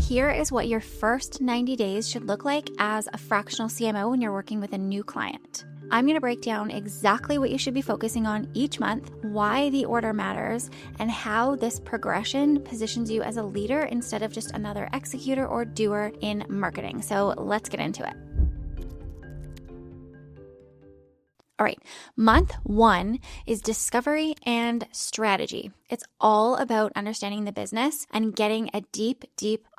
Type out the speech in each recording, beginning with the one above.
here is what your first 90 days should look like as a fractional CMO when you're working with a new client. I'm going to break down exactly what you should be focusing on each month, why the order matters, and how this progression positions you as a leader instead of just another executor or doer in marketing. So let's get into it. All right, month 1 is discovery and strategy. It's all about understanding the business and getting a deep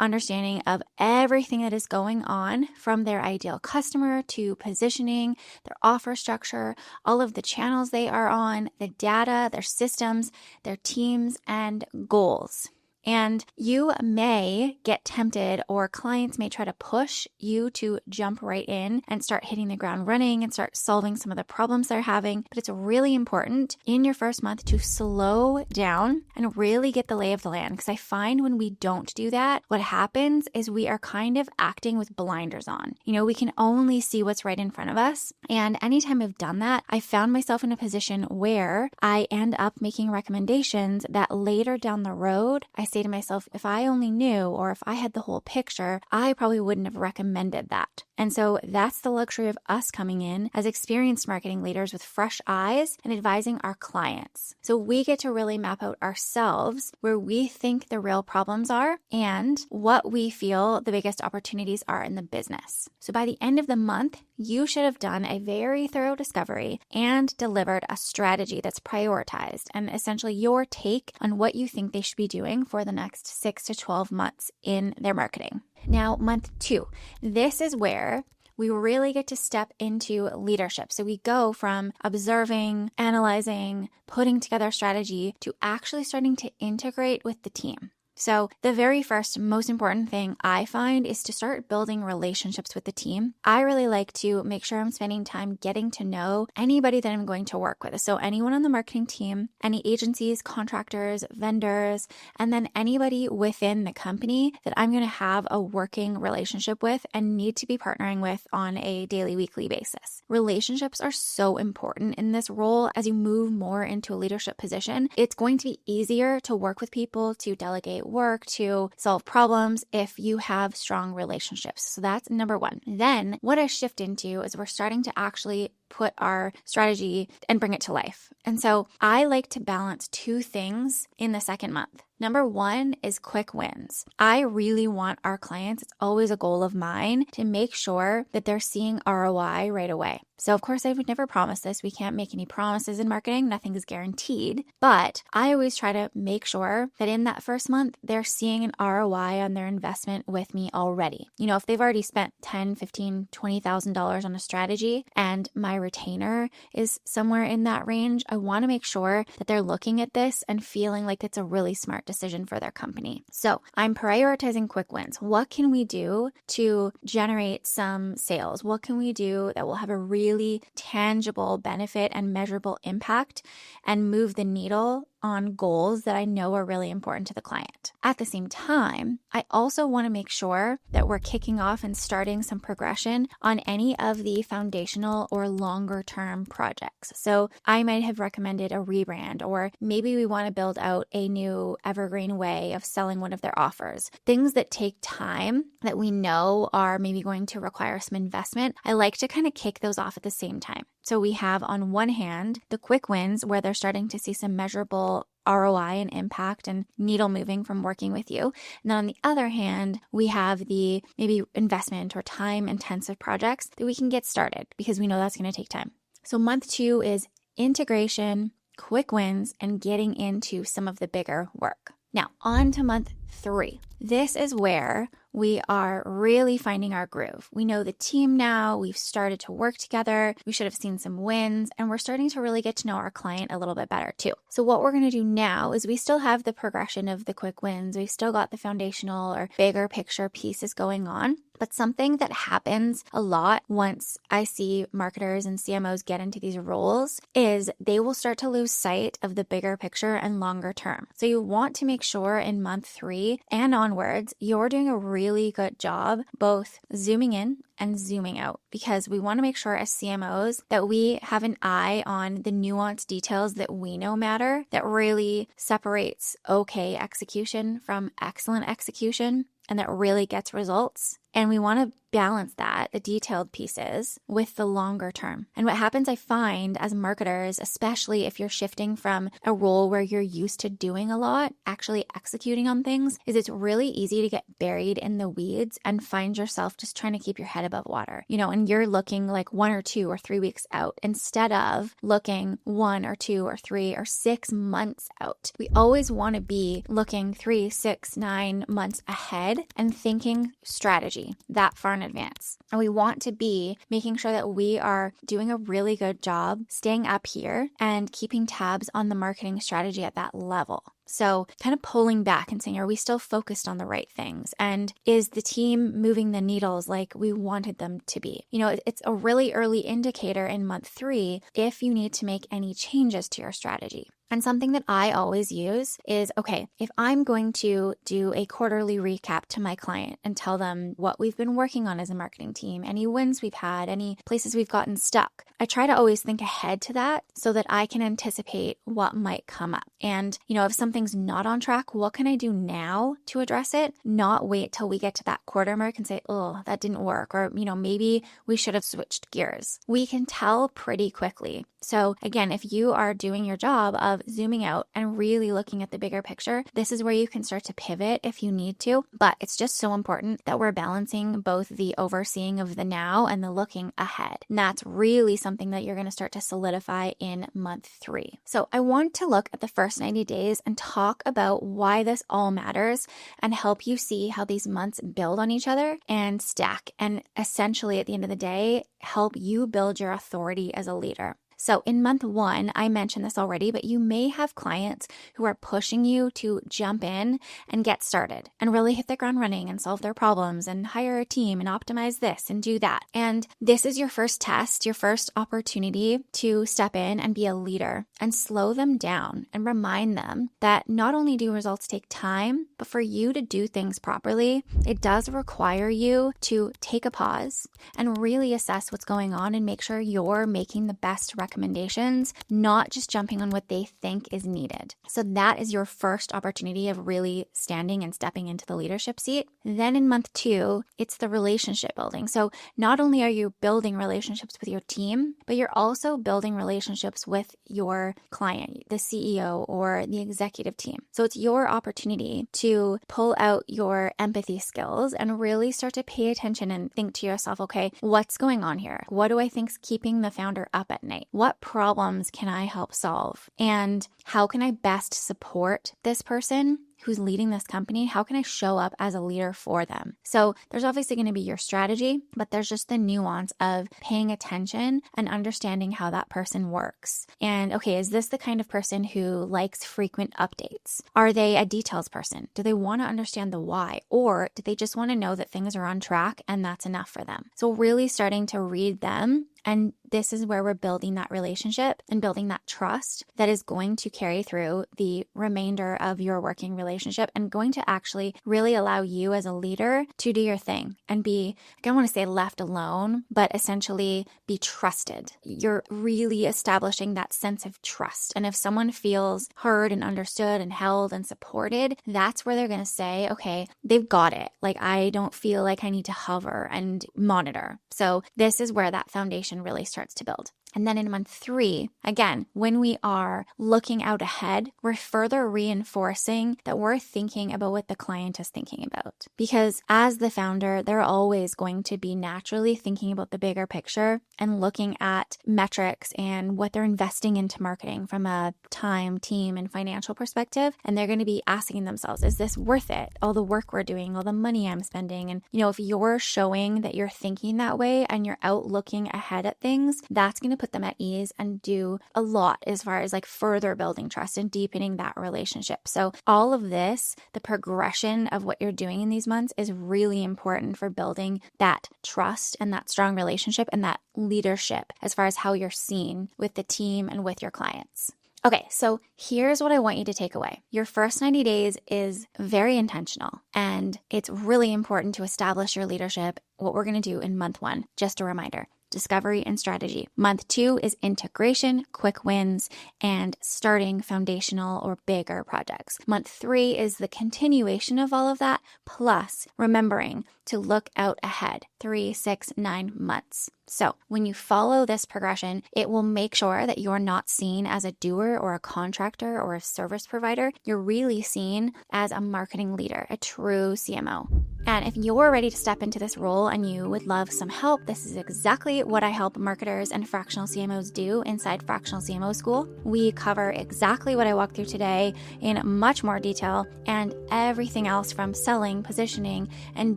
understanding of everything that is going on, from their ideal customer to positioning, their offer structure, all of the channels they are on, the data, their systems, their teams, and goals. And you may get tempted, or clients may try to push you to jump right in and start hitting the ground running and start solving some of the problems they're having. But it's really important in your first month to slow down and really get the lay of the land. Because I find when we don't do that, what happens is we are kind of acting with blinders on. We can only see what's right in front of us. And anytime I've done that, I found myself in a position where I end up making recommendations that later down the road, I say to myself, if I only knew, or if I had the whole picture, I probably wouldn't have recommended that. And so that's the luxury of us coming in as experienced marketing leaders with fresh eyes and advising our clients. So we get to really map out ourselves where we think the real problems are and what we feel the biggest opportunities are in the business. So by the end of the month, you should have done a very thorough discovery and delivered a strategy that's prioritized and essentially your take on what you think they should be doing for the next 6 to 12 months in their marketing. Now, month 2, this is where we really get to step into leadership. So we go from observing, analyzing, putting together strategy to actually starting to integrate with the team. So the very first most important thing I find is to start building relationships with the team. I really like to make sure I'm spending time getting to know anybody that I'm going to work with. So anyone on the marketing team, any agencies, contractors, vendors, and then anybody within the company that I'm going to have a working relationship with and need to be partnering with on a daily, weekly basis. Relationships are so important in this role. As you move more into a leadership position, it's going to be easier to work with people, to delegate work, to solve problems if you have strong relationships. So that's number 1. Then what I shift into is we're starting to actually put our strategy and bring it to life. And so I like to balance 2 things in the second month. Number 1 is quick wins. I really want our clients, it's always a goal of mine, to make sure that they're seeing ROI right away. So of course I would never promise this. We can't make any promises in marketing. Nothing is guaranteed. But I always try to make sure that in that first month, they're seeing an ROI on their investment with me already. If they've already spent $10,000, $15,000, $20,000 on a strategy and my retainer is somewhere in that range, I want to make sure that they're looking at this and feeling like it's a really smart decision for their company. So I'm prioritizing quick wins. What can we do to generate some sales? What can we do that will have a really tangible benefit and measurable impact and move the needle on goals that I know are really important to the client? At the same time, I also want to make sure that we're kicking off and starting some progression on any of the foundational or longer term projects. So I might have recommended a rebrand, or maybe we want to build out a new evergreen way of selling one of their offers. Things that take time that we know are maybe going to require some investment. I like to kind of kick those off at the same time. So we have on one hand, the quick wins where they're starting to see some measurable ROI and impact and needle moving from working with you. And then on the other hand, we have the maybe investment or time intensive projects that we can get started because we know that's going to take time. So month 2 is integration, quick wins, and getting into some of the bigger work. Now on to month 3. This is where we are really finding our groove. We know the team now, we've started to work together, we should have seen some wins, and we're starting to really get to know our client a little bit better too. So what we're going to do now is we still have the progression of the quick wins, we've still got the foundational or bigger picture pieces going on, but something that happens a lot once I see marketers and CMOs get into these roles is they will start to lose sight of the bigger picture and longer term. So you want to make sure in month 3 and onwards, you're doing a really good job both zooming in and zooming out, because we want to make sure as CMOs that we have an eye on the nuanced details that we know matter, that really separates okay execution from excellent execution. and that really gets results. And we want to balance that, the detailed pieces, with the longer term. And what happens, I find, as marketers, especially if you're shifting from a role where you're used to doing a lot, actually executing on things, is it's really easy to get buried in the weeds and find yourself just trying to keep your head above water, and you're looking like 1 or 2 or 3 weeks out instead of looking 1 or 2 or 3 or 6 months out. We always want to be looking 3, 6, 9 months ahead and thinking strategy that far in advance. And we want to be making sure that we are doing a really good job staying up here and keeping tabs on the marketing strategy at that level. So kind of pulling back and saying, are we still focused on the right things? And is the team moving the needles like we wanted them to be? It's a really early indicator in month 3 if you need to make any changes to your strategy. And something that I always use is, okay, if I'm going to do a quarterly recap to my client and tell them what we've been working on as a marketing team, any wins we've had, any places we've gotten stuck, I try to always think ahead to that so that I can anticipate what might come up. And, if something's not on track, what can I do now to address it? Not wait till we get to that quarter mark and say, oh, that didn't work. Or, maybe we should have switched gears. We can tell pretty quickly. So again, if you are doing your job of zooming out and really looking at the bigger picture, this is where you can start to pivot if you need to. But it's just so important that we're balancing both the overseeing of the now and the looking ahead. And that's really something that you're going to start to solidify in month 3. So I want to look at the first 90 days and talk about why this all matters and help you see how these months build on each other and stack. And essentially, at the end of the day, help you build your authority as a leader. So in month 1, I mentioned this already, but you may have clients who are pushing you to jump in and get started and really hit the ground running and solve their problems and hire a team and optimize this and do that. And this is your first test, your first opportunity to step in and be a leader and slow them down and remind them that not only do results take time, but for you to do things properly, it does require you to take a pause and really assess what's going on and make sure you're making the best recommendations, not just jumping on what they think is needed. So that is your first opportunity of really standing and stepping into the leadership seat. Then in month 2, it's the relationship building. So not only are you building relationships with your team, but you're also building relationships with your client, the CEO or the executive team. So it's your opportunity to pull out your empathy skills and really start to pay attention and think to yourself, okay, what's going on here? What do I think's keeping the founder up at night? What problems can I help solve? And how can I best support this person who's leading this company? How can I show up as a leader for them? So there's obviously going to be your strategy, but there's just the nuance of paying attention and understanding how that person works. And okay, is this the kind of person who likes frequent updates? Are they a details person? Do they want to understand the why? Or do they just want to know that things are on track and that's enough for them? So really starting to read them. And this is where we're building that relationship and building that trust that is going to carry through the remainder of your working relationship and going to actually really allow you as a leader to do your thing and be, I don't want to say left alone, but essentially be trusted. You're really establishing that sense of trust. And if someone feels heard and understood and held and supported, that's where they're going to say, okay, they've got it. Like, I don't feel like I need to hover and monitor. So this is where that foundation really starts to build. And then in month 3, again, when we are looking out ahead, we're further reinforcing that we're thinking about what the client is thinking about. Because as the founder, they're always going to be naturally thinking about the bigger picture and looking at metrics and what they're investing into marketing from a time, team, and financial perspective. And they're going to be asking themselves, is this worth it? All the work we're doing, all the money I'm spending. And, if you're showing that you're thinking that way and you're out looking ahead at things, that's going to put them at ease and do a lot as far as like further building trust and deepening that relationship. So all of this, the progression of what you're doing in these months is really important for building that trust and that strong relationship and that leadership as far as how you're seen with the team and with your clients. Okay, so here's what I want you to take away. Your first 90 days is very intentional, and it's really important to establish your leadership. What we're going to do in month 1, just a reminder, discovery and strategy. Month 2 is integration, quick wins, and starting foundational or bigger projects. Month 3 is the continuation of all of that, plus remembering to look out ahead 3, 6, 9 months. So when you follow this progression, it will make sure that you're not seen as a doer or a contractor or a service provider. You're really seen as a marketing leader, a true CMO. And if you're ready to step into this role and you would love some help, this is exactly what I help marketers and fractional CMOs do inside Fractional CMO School. We cover exactly what I walked through today in much more detail and everything else from selling, positioning, and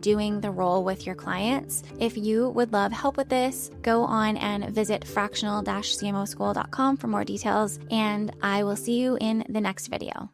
doing the role with your clients. If you would love help with this, go on and visit fractional-cmoschool.com for more details, and I will see you in the next video.